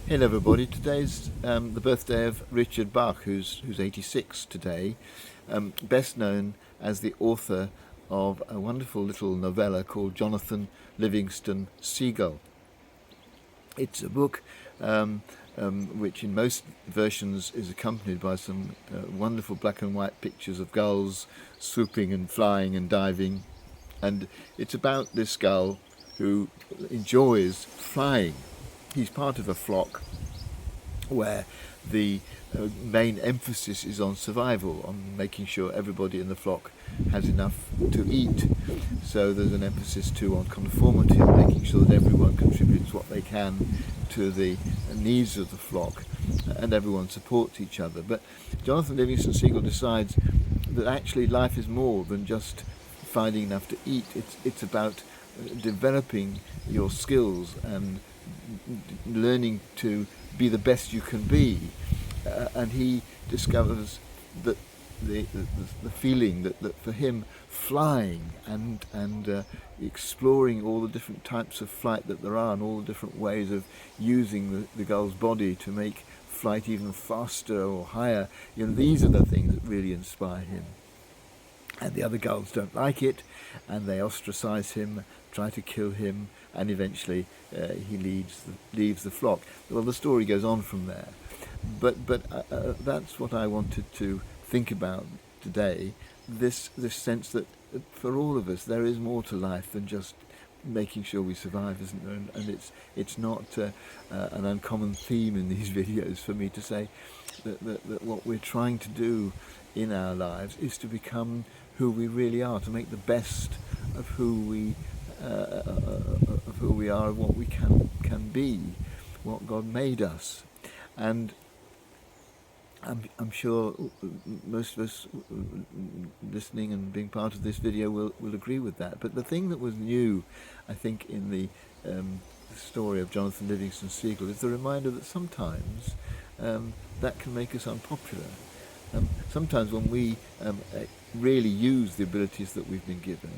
Hello, everybody. Today's the birthday of Richard Bach, who's 86 today, best known as the author of a wonderful little novella called Jonathan Livingston Seagull. It's a book which in most versions is accompanied by some wonderful black and white pictures of gulls swooping and flying and diving. And it's about this gull who enjoys flying. He's part of a flock where the main emphasis is on survival, on making sure everybody in the flock has enough to eat. So there's an emphasis too on conformity, on making sure that everyone contributes what they can to the needs of the flock and everyone supports each other. But Jonathan Livingston Seagull decides that actually life is more than just finding enough to eat. It's about developing your skills and learning to be the best you can be, and he discovers that the feeling that for him flying and exploring all the different types of flight that there are and all the different ways of using the gull's body to make flight even faster or higher, these are the things that really inspire him. And the other gulls don't like it, and they ostracize him, try to kill him, and eventually he leaves the flock. Well, the story goes on from there. But that's what I wanted to think about today, this sense that for all of us there is more to life than just making sure we survive, isn't there? And it's not an uncommon theme in these videos for me to say that what we're trying to do in our lives is to become who we really are, to make the best of who we are, of what we can be, what God made us. And I'm sure most of us listening and being part of this video will agree with that. But the thing that was new, I think, in the story of Jonathan Livingston Seagull is the reminder that sometimes that can make us unpopular. Sometimes when we really use the abilities that we've been given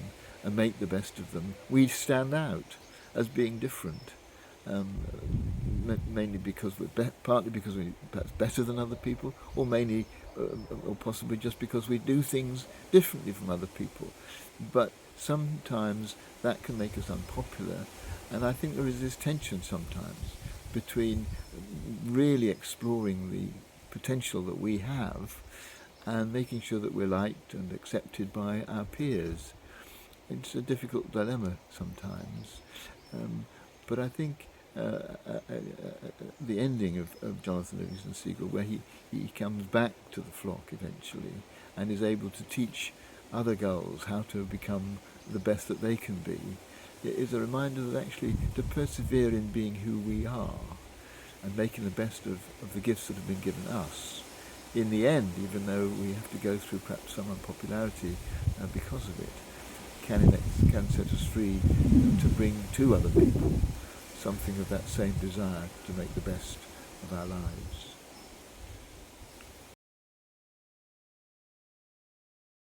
and make the best of them, we stand out as being different. Mainly because partly because we're perhaps better than other people, or mainly, or possibly just because we do things differently from other people. But sometimes that can make us unpopular, and I think there is this tension sometimes between really exploring the potential that we have and making sure that we're liked and accepted by our peers. It's a difficult dilemma sometimes, but I think the ending of Jonathan Livingston Seagull, where he comes back to the flock eventually and is able to teach other gulls how to become the best that they can be, is a reminder that actually to persevere in being who we are and making the best of the gifts that have been given us, in the end, even though we have to go through perhaps some unpopularity because of it, can set us free to bring to other people something of that same desire to make the best of our lives.